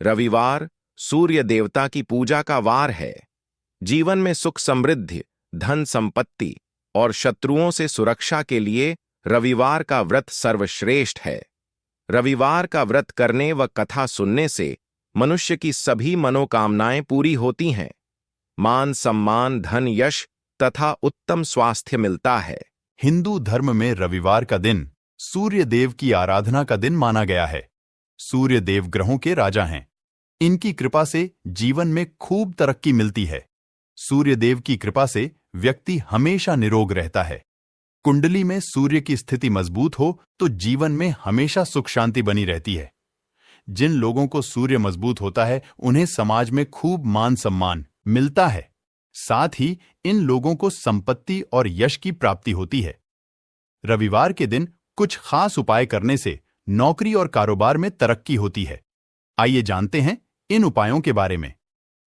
रविवार सूर्य देवता की पूजा का वार है। जीवन में सुख समृद्धि, धन संपत्ति और शत्रुओं से सुरक्षा के लिए रविवार का व्रत सर्वश्रेष्ठ है। रविवार का व्रत करने व कथा सुनने से मनुष्य की सभी मनोकामनाएं पूरी होती हैं। मान सम्मान, धन, यश तथा उत्तम स्वास्थ्य मिलता है। हिंदू धर्म में रविवार का दिन सूर्य देव की आराधना का दिन माना गया है। सूर्य देव ग्रहों के राजा हैं। इनकी कृपा से जीवन में खूब तरक्की मिलती है। सूर्य देव की कृपा से व्यक्ति हमेशा निरोग रहता है। कुंडली में सूर्य की स्थिति मजबूत हो तो जीवन में हमेशा सुख शांति बनी रहती है। जिन लोगों को सूर्य मजबूत होता है उन्हें समाज में खूब मान सम्मान मिलता है। साथ ही इन लोगों को संपत्ति और यश की प्राप्ति होती है। रविवार के दिन कुछ खास उपाय करने से नौकरी और कारोबार में तरक्की होती है। आइए जानते हैं इन उपायों के बारे में।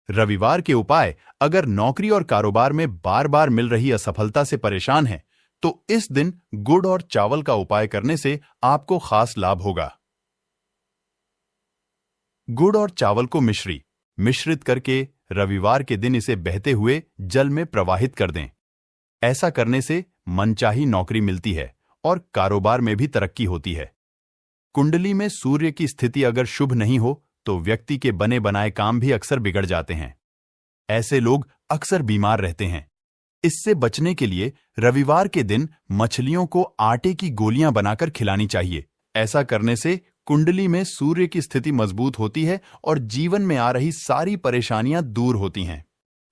रविवार के उपाय: अगर नौकरी और कारोबार में बार बार मिल रही असफलता से परेशान हैं, तो इस दिन गुड़ और चावल का उपाय करने से आपको खास लाभ होगा। गुड़ और चावल को मिश्रित करके रविवार के दिन इसे बहते हुए जल में प्रवाहित कर दें। ऐसा करने से मनचाही नौकरी मिलती है और कारोबार में भी तरक्की होती है। कुंडली में सूर्य की स्थिति अगर शुभ नहीं हो तो व्यक्ति के बने बनाए काम भी अक्सर बिगड़ जाते हैं। ऐसे लोग अक्सर बीमार रहते हैं। इससे बचने के लिए रविवार के दिन मछलियों को आटे की गोलियां बनाकर खिलानी चाहिए। ऐसा करने से कुंडली में सूर्य की स्थिति मजबूत होती है और जीवन में आ रही सारी परेशानियां दूर होती हैं।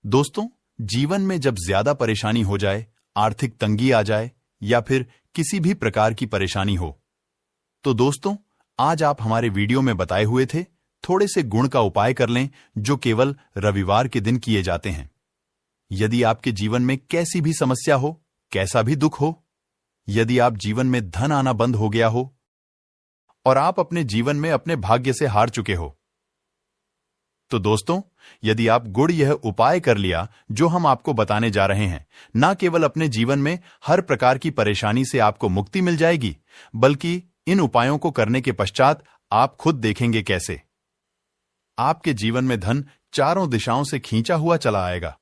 दोस्तों, जीवन में जब ज्यादा परेशानी हो जाए, आर्थिक तंगी आ जाए या फिर किसी भी प्रकार की परेशानी हो, तो दोस्तों आज आप हमारे वीडियो में बताए हुए थे थोड़े से गुण का उपाय कर लें जो केवल रविवार के दिन किए जाते हैं। यदि आपके जीवन में कैसी भी समस्या हो, कैसा भी दुख हो, यदि आप जीवन में धन आना बंद हो गया हो और आप अपने जीवन में अपने भाग्य से हार चुके हो, तो दोस्तों यदि आप गुड़ यह उपाय कर लिया जो हम आपको बताने जा रहे हैं, ना केवल अपने जीवन में हर प्रकार की परेशानी से आपको मुक्ति मिल जाएगी, बल्कि इन उपायों को करने के पश्चात आप खुद देखेंगे कैसे आपके जीवन में धन चारों दिशाओं से खींचा हुआ चला आएगा।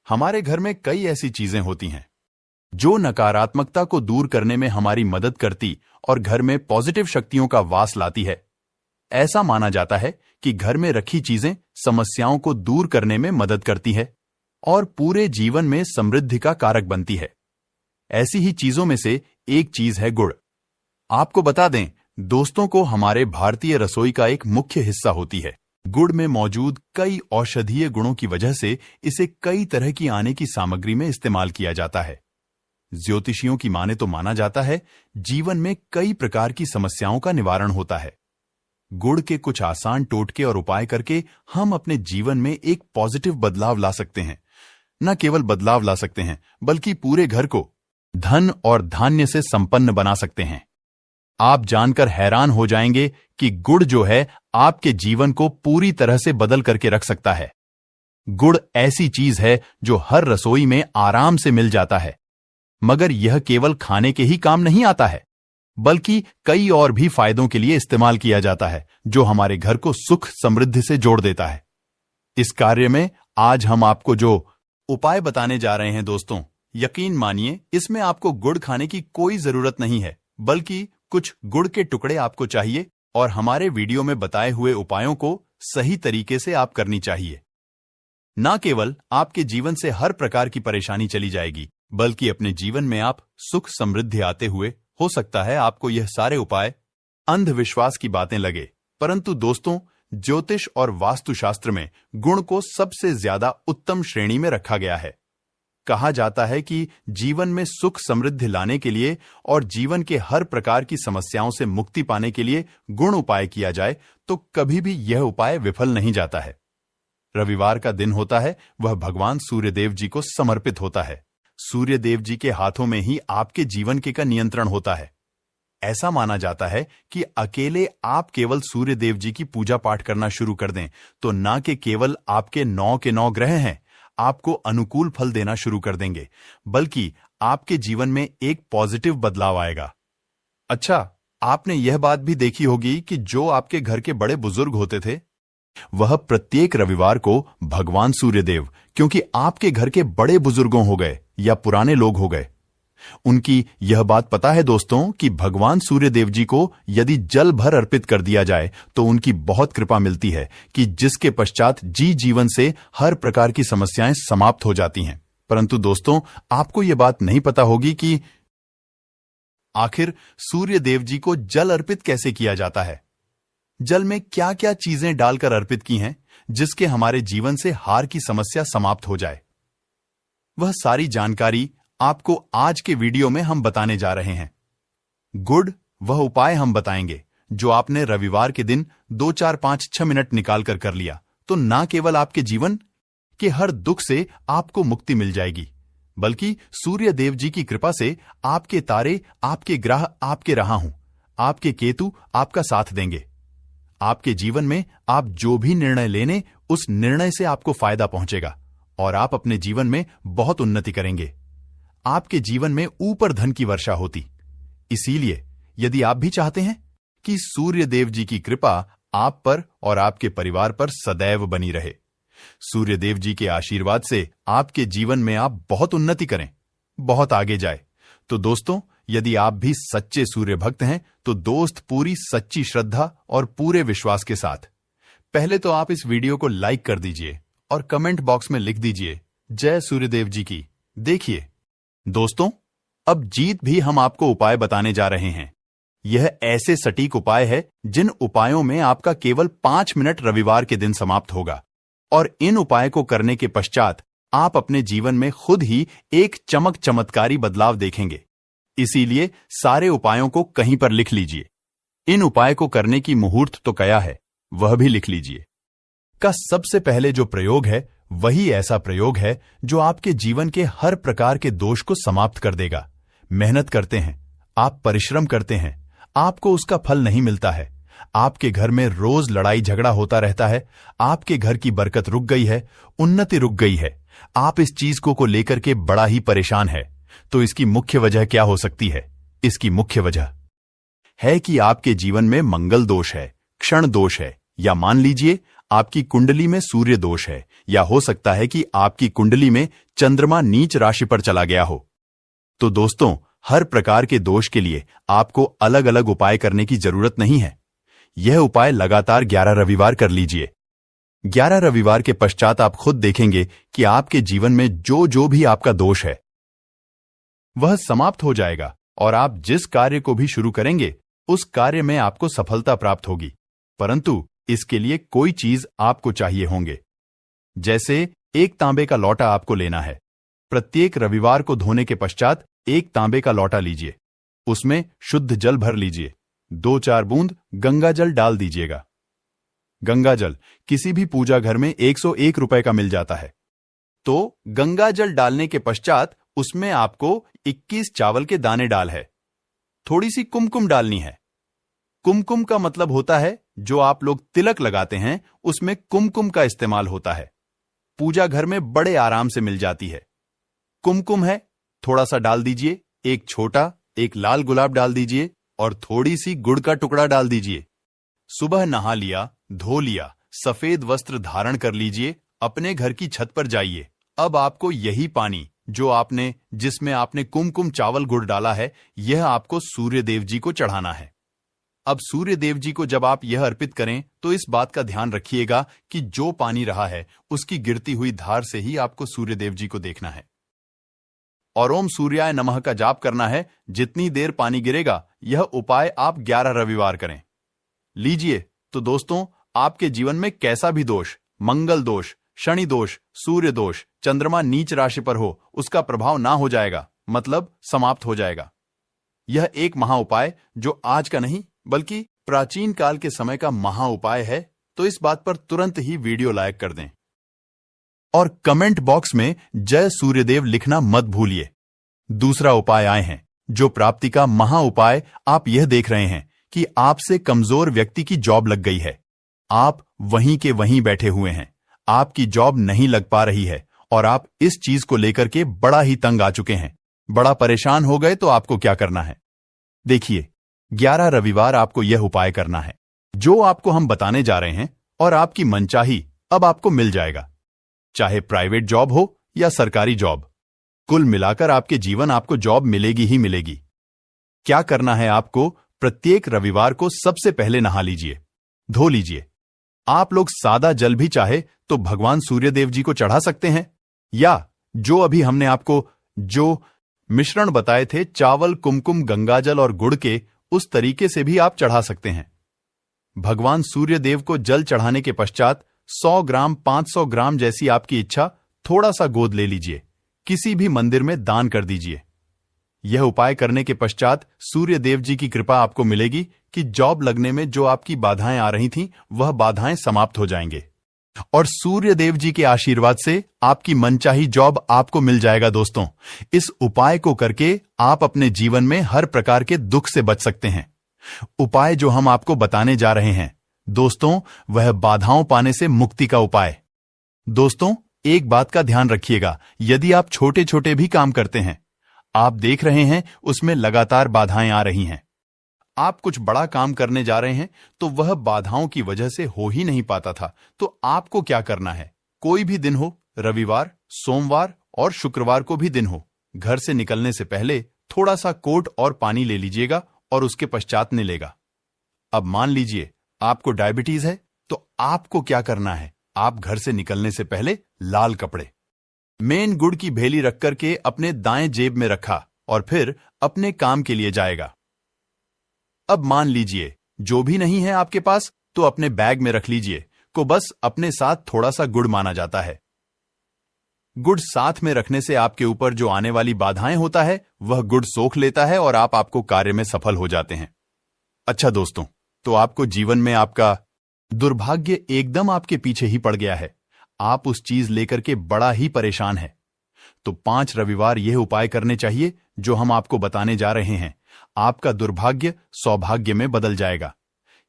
हमारे घर में कई ऐसी चीजें होती हैं जो नकारात्मकता को दूर करने में हमारी मदद करती और घर में पॉजिटिव शक्तियों का वास लाती है। ऐसा माना जाता है कि घर में रखी चीजें समस्याओं को दूर करने में मदद करती है और पूरे जीवन में समृद्धि का कारक बनती है। ऐसी ही चीजों में से एक चीज है गुड़। आपको बता दें, दोस्तों को हमारे भारतीय रसोई का एक मुख्य हिस्सा होती है। गुड़ में मौजूद कई औषधीय गुणों की वजह से इसे कई तरह की आने की सामग्री में इस्तेमाल किया जाता है। ज्योतिषियों की माने तो माना जाता है जीवन में कई प्रकार की समस्याओं का निवारण होता है। गुड़ के कुछ आसान टोटके और उपाय करके हम अपने जीवन में एक पॉजिटिव बदलाव ला सकते हैं। न केवल बदलाव ला सकते हैं बल्कि पूरे घर को धन और धान्य से संपन्न बना सकते हैं। आप जानकर हैरान हो जाएंगे कि गुड़ जो है आपके जीवन को पूरी तरह से बदल करके रख सकता है। गुड़ ऐसी चीज है जो हर रसोई में आराम से मिल जाता है, मगर यह केवल खाने के ही काम नहीं आता है, बल्कि कई और भी फायदों के लिए इस्तेमाल किया जाता है जो हमारे घर को सुख समृद्धि से जोड़ देता है। इस कार्य में आज हम आपको जो उपाय बताने जा रहे हैं दोस्तों, यकीन मानिए इसमें आपको गुड़ खाने की कोई जरूरत नहीं है, बल्कि कुछ गुड़ के टुकड़े आपको चाहिए और हमारे वीडियो में बताए हुए उपायों को सही तरीके से आप करनी चाहिए। न केवल आपके जीवन से हर प्रकार की परेशानी चली जाएगी, बल्कि अपने जीवन में आप सुख समृद्धि आते हुए, हो सकता है आपको यह सारे उपाय अंधविश्वास की बातें लगे, परंतु दोस्तों ज्योतिष और वास्तुशास्त्र में गुण को सबसे ज्यादा उत्तम श्रेणी में रखा गया है। कहा जाता है कि जीवन में सुख समृद्धि लाने के लिए और जीवन के हर प्रकार की समस्याओं से मुक्ति पाने के लिए गुण उपाय किया जाए तो कभी भी यह उपाय विफल नहीं जाता है। रविवार का दिन होता है वह भगवान सूर्यदेव जी को समर्पित होता है। सूर्यदेव जी के हाथों में ही आपके जीवन के का नियंत्रण होता है। ऐसा माना जाता है कि अकेले आप केवल सूर्यदेव जी की पूजा पाठ करना शुरू कर दें तो न कि केवल आपके 9 के 9 ग्रह हैं आपको अनुकूल फल देना शुरू कर देंगे, बल्कि आपके जीवन में एक पॉजिटिव बदलाव आएगा। अच्छा, आपने यह बात भी देखी होगी कि जो आपके घर के बड़े बुजुर्ग होते थे, वह प्रत्येक रविवार को भगवान सूर्यदेव, क्योंकि आपके घर के बड़े बुजुर्गों हो गए या पुराने लोग हो गए, उनकी यह बात पता है दोस्तों कि भगवान सूर्यदेव जी को यदि जल भर अर्पित कर दिया जाए तो उनकी बहुत कृपा मिलती है कि जिसके पश्चात जीवन से हर प्रकार की समस्याएं समाप्त हो जाती हैं। परंतु दोस्तों, आपको यह बात नहीं पता होगी कि आखिर सूर्यदेव जी को जल अर्पित कैसे किया जाता है। जल में क्या क्या चीजें डालकर अर्पित की हैं जिसके हमारे जीवन से हार की समस्या समाप्त हो जाए, वह सारी जानकारी आपको आज के वीडियो में हम बताने जा रहे हैं। गुड वह उपाय हम बताएंगे जो आपने रविवार के दिन 2, 4, 5, 6 मिनट निकालकर कर लिया तो ना केवल आपके जीवन के हर दुख से आपको मुक्ति मिल जाएगी, बल्कि सूर्य देव जी की कृपा से आपके तारे, आपके ग्रह आपके रहा हूं, आपके केतु आपका साथ देंगे। आपके जीवन में आप जो भी निर्णय लेने, उस निर्णय से आपको फायदा पहुंचेगा और आप अपने जीवन में बहुत उन्नति करेंगे। आपके जीवन में ऊपर धन की वर्षा होती। इसीलिए यदि आप भी चाहते हैं कि सूर्य देव जी की कृपा आप पर और आपके परिवार पर सदैव बनी रहे, सूर्य देव जी के आशीर्वाद से आपके जीवन में आप बहुत उन्नति करें, बहुत आगे जाए, तो दोस्तों, यदि आप भी सच्चे सूर्य भक्त हैं तो दोस्त पूरी सच्ची श्रद्धा और पूरे विश्वास के साथ पहले तो आप इस वीडियो को लाइक कर दीजिए और कमेंट बॉक्स में लिख दीजिए जय सूर्यदेव जी की। देखिए दोस्तों, अब जीत भी हम आपको उपाय बताने जा रहे हैं। यह ऐसे सटीक उपाय है जिन उपायों में आपका केवल 5 मिनट रविवार के दिन समाप्त होगा और इन उपाय को करने के पश्चात आप अपने जीवन में खुद ही एक चमत्कारी बदलाव देखेंगे। इसीलिए सारे उपायों को कहीं पर लिख लीजिए। इन उपाय को करने की मुहूर्त तो क्या है वह भी लिख लीजिए। का सबसे पहले जो प्रयोग है वही ऐसा प्रयोग है जो आपके जीवन के हर प्रकार के दोष को समाप्त कर देगा। मेहनत करते हैं, आप परिश्रम करते हैं, आपको उसका फल नहीं मिलता है, आपके घर में रोज लड़ाई झगड़ा होता रहता है, आपके घर की बरकत रुक गई है, उन्नति रुक गई है, आप इस चीज को लेकर के बड़ा ही परेशान है, तो इसकी मुख्य वजह क्या हो सकती है? इसकी मुख्य वजह है कि आपके जीवन में मंगल दोष है, क्षण दोष है, या मान लीजिए आपकी कुंडली में सूर्य दोष है, या हो सकता है कि आपकी कुंडली में चंद्रमा नीच राशि पर चला गया हो। तो दोस्तों, हर प्रकार के दोष के लिए आपको अलग अलग उपाय करने की जरूरत नहीं है। यह उपाय लगातार 11 रविवार कर लीजिए। 11 रविवार के पश्चात आप खुद देखेंगे कि आपके जीवन में जो भी आपका दोष है वह समाप्त हो जाएगा और आप जिस कार्य को भी शुरू करेंगे उस कार्य में आपको सफलता प्राप्त होगी। परंतु इसके लिए कोई चीज आपको चाहिए होंगे। जैसे एक तांबे का लौटा आपको लेना है। प्रत्येक रविवार को धोने के पश्चात एक तांबे का लौटा लीजिए, उसमें शुद्ध जल भर लीजिए, 2-4 बूंद गंगा जल डाल दीजिएगा। गंगा जल किसी भी पूजा घर में 101 रुपए का मिल जाता है। तो गंगा जल डालने के पश्चात उसमें आपको 21 चावल के दाने डाल है। थोड़ी सी कुमकुम डालनी है। कुमकुम का मतलब होता है जो आप लोग तिलक लगाते हैं, उसमें कुमकुम का इस्तेमाल होता है। पूजा घर में बड़े आराम से मिल जाती है। कुमकुम है, थोड़ा सा डाल दीजिए, एक छोटा, एक लाल गुलाब डाल दीजिए और थोड़ी सी गुड़ का टुकड़ा डाल दीजिए। सुबह नहा लिया, धो लिया, सफेद वस्त्र धारण कर लीजिए, अपने घर की छत पर जाइए। अब आपको यही पानी जिसमें आपने कुमकुम चावल गुड़ डाला है, यह आपको सूर्य देव जी को चढ़ाना है। अब सूर्य देव जी को जब आप यह अर्पित करें तो इस बात का ध्यान रखिएगा कि जो पानी रहा है उसकी गिरती हुई धार से ही आपको सूर्य देव जी को देखना है और ओम सूर्याय नमः का जाप करना है। जितनी देर पानी गिरेगा यह उपाय आप 11 रविवार करें। लीजिए तो दोस्तों, आपके जीवन में कैसा भी दोष, मंगल दोष, शनि दोष, सूर्य दोष, चंद्रमा नीच राशि पर हो, उसका प्रभाव ना हो जाएगा, मतलब समाप्त हो जाएगा। यह एक महा उपाय जो आज का नहीं बल्कि प्राचीन काल के समय का महा उपाय है, तो इस बात पर तुरंत ही वीडियो लाइक कर दें और कमेंट बॉक्स में जय सूर्यदेव लिखना मत भूलिए। दूसरा उपाय आए हैं जो प्राप्ति का महा उपाय। आप यह देख रहे हैं कि आपसे कमजोर व्यक्ति की जॉब लग गई है, आप वहीं के वहीं बैठे हुए हैं, आपकी जॉब नहीं लग पा रही है और आप इस चीज को लेकर के बड़ा ही तंग आ चुके हैं, बड़ा परेशान हो गए। तो आपको क्या करना है? देखिए, 11 रविवार आपको यह उपाय करना है जो आपको हम बताने जा रहे हैं, और आपकी मनचाही अब आपको मिल जाएगा, चाहे प्राइवेट जॉब हो या सरकारी जॉब। कुल मिलाकर आपके जीवन आपको जॉब मिलेगी ही मिलेगी। क्या करना है आपको? प्रत्येक रविवार को सबसे पहले नहा लीजिए, धो लीजिए। आप लोग सादा जल भी चाहे तो भगवान सूर्यदेव जी को चढ़ा सकते हैं, या जो अभी हमने आपको जो मिश्रण बताए थे चावल, कुमकुम, गंगाजल और गुड़ के, उस तरीके से भी आप चढ़ा सकते हैं। भगवान सूर्यदेव को जल चढ़ाने के पश्चात 100 ग्राम, 500 ग्राम जैसी आपकी इच्छा थोड़ा सा गोद ले लीजिए, किसी भी मंदिर में दान कर दीजिए। यह उपाय करने के पश्चात सूर्यदेव जी की कृपा आपको मिलेगी कि जॉब लगने में जो आपकी बाधाएं आ रही थीं, वह बाधाएं समाप्त हो जाएंगे, और सूर्यदेव जी के आशीर्वाद से आपकी मनचाही जॉब आपको मिल जाएगा। दोस्तों, इस उपाय को करके आप अपने जीवन में हर प्रकार के दुख से बच सकते हैं। उपाय जो हम आपको बताने जा रहे हैं दोस्तों, वह बाधाओं पाने से मुक्ति का उपाय। दोस्तों, एक बात का ध्यान रखिएगा, यदि आप छोटे छोटे भी काम करते हैं, आप देख रहे हैं उसमें लगातार बाधाएं आ रही हैं, आप कुछ बड़ा काम करने जा रहे हैं तो वह बाधाओं की वजह से हो ही नहीं पाता था, तो आपको क्या करना है? कोई भी दिन हो, रविवार, सोमवार और शुक्रवार को भी दिन हो, घर से निकलने से पहले थोड़ा सा कोट और पानी ले लीजिएगा और उसके पश्चात निलेगा। अब मान लीजिए आपको डायबिटीज है, तो आपको क्या करना है? आप घर से निकलने से पहले लाल कपड़े, मेन गुड़ की भेली रख करके अपने दाएं जेब में रखा और फिर अपने काम के लिए जाएगा। अब मान लीजिए जो भी नहीं है आपके पास, तो अपने बैग में रख लीजिए, को बस अपने साथ थोड़ा सा गुड़ माना जाता है। गुड़ साथ में रखने से आपके ऊपर जो आने वाली बाधाएं होता है, वह गुड़ सोख लेता है और आपको कार्य में सफल हो जाते हैं। अच्छा दोस्तों, तो आपको जीवन में आपका दुर्भाग्य एकदम आपके पीछे ही पड़ गया है, आप उस चीज लेकर के बड़ा ही परेशान है, तो 5 रविवार यह उपाय करने चाहिए जो हम आपको बताने जा रहे हैं। आपका दुर्भाग्य सौभाग्य में बदल जाएगा।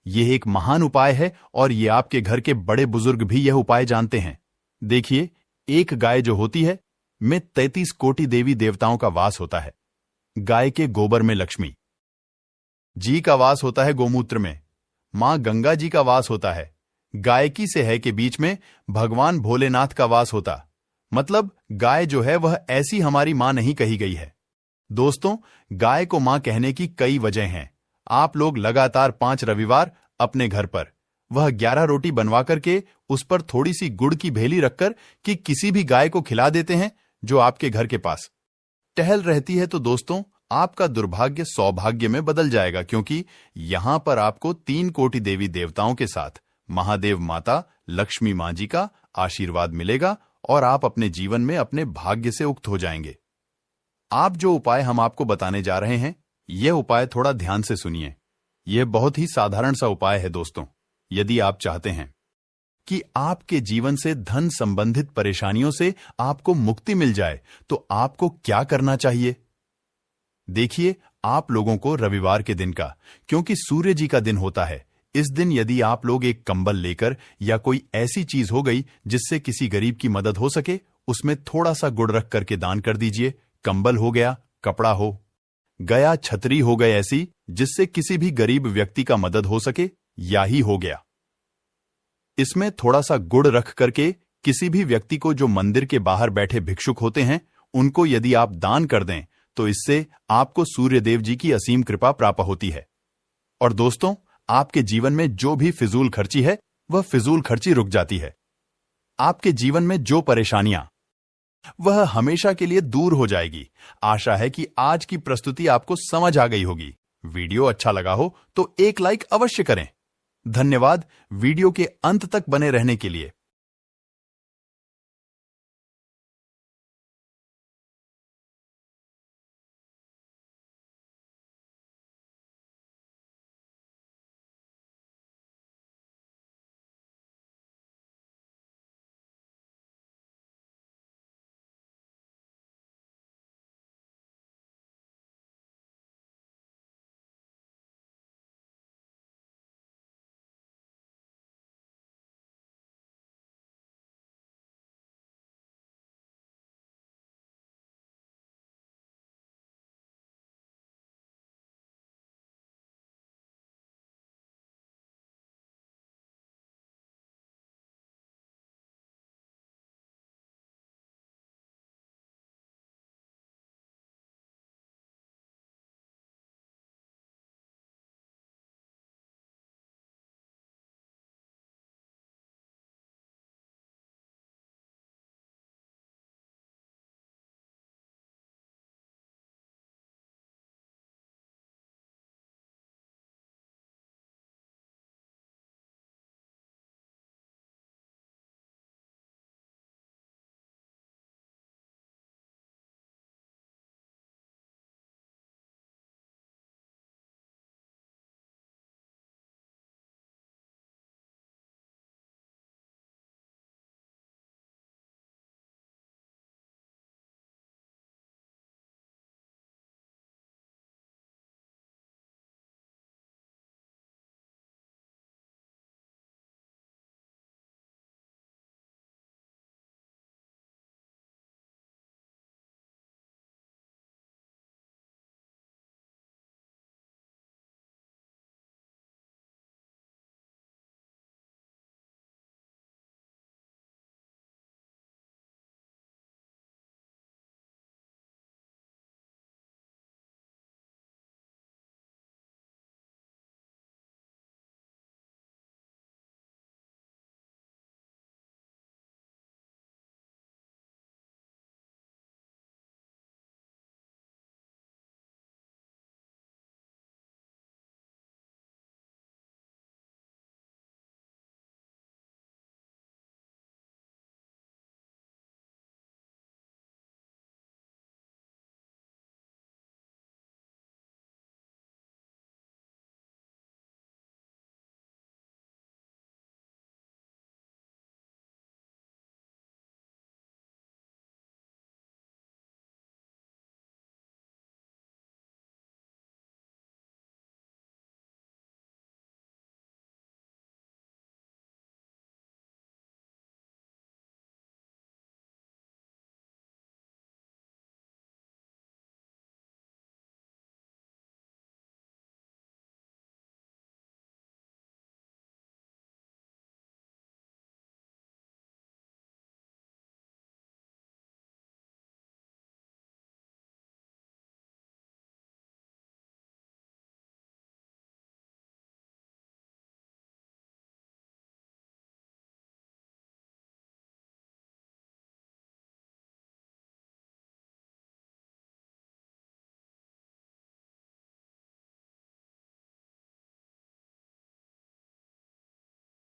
यह एक महान उपाय है और यह आपके घर के बड़े बुजुर्ग भी यह उपाय जानते हैं। देखिए, एक गाय जो होती है, में 33 कोटि देवी देवताओं का वास होता है। गाय के गोबर में लक्ष्मी जी का वास होता है, गोमूत्र में मां गंगा जी का वास होता है, गायकी से है के बीच में भगवान भोलेनाथ का वास होता। मतलब गाय जो है वह ऐसी हमारी मां नहीं कही गई है। दोस्तों, गाय को मां कहने की कई वजह हैं। आप लोग लगातार 5 रविवार अपने घर पर वह 11 रोटी बनवा करके उस पर थोड़ी सी गुड़ की भेली रखकर कि किसी भी गाय को खिला देते हैं जो आपके घर के पास टहल रहती है, तो दोस्तों आपका दुर्भाग्य सौभाग्य में बदल जाएगा, क्योंकि यहां पर आपको 3 कोटि देवी देवताओं के साथ महादेव माता लक्ष्मी मां जी का आशीर्वाद मिलेगा और आप अपने जीवन में अपने भाग्य से उक्त हो जाएंगे। आप जो उपाय हम आपको बताने जा रहे हैं, यह उपाय थोड़ा ध्यान से सुनिए। यह बहुत ही साधारण सा उपाय है दोस्तों। यदि आप चाहते हैं कि आपके जीवन से धन संबंधित परेशानियों से आपको मुक्ति मिल जाए, तो आपको क्या करना चाहिए? देखिए, आप लोगों को रविवार के दिन का, क्योंकि सूर्य जी का दिन होता है, इस दिन यदि आप लोग एक कंबल लेकर या कोई ऐसी चीज हो गई जिससे किसी गरीब की मदद हो सके, उसमें थोड़ा सा गुड़ रख करके दान कर दीजिए। कंबल हो गया, कपड़ा हो गया, छतरी हो गई ऐसी जिससे किसी भी गरीब व्यक्ति का मदद हो सके, या ही हो गया। इसमें थोड़ा सा गुड़ रख करके किसी भी व्यक्ति को जो मंदिर के बाहर बैठे भिक्षुक होते हैं, उनको यदि आप दान कर दें, तो इससे आपको सूर्यदेव जी की असीम कृपा प्राप्त होती है। और दोस्तों, आपके जीवन में जो भी फिजूल खर्ची है, वह फिजूल खर्ची रुक जाती है। आपके जीवन में जो परेशानियां, वह हमेशा के लिए दूर हो जाएगी। आशा है कि आज की प्रस्तुति आपको समझ आ गई होगी। वीडियो अच्छा लगा हो तो एक लाइक अवश्य करें। धन्यवाद वीडियो के अंत तक बने रहने के लिए।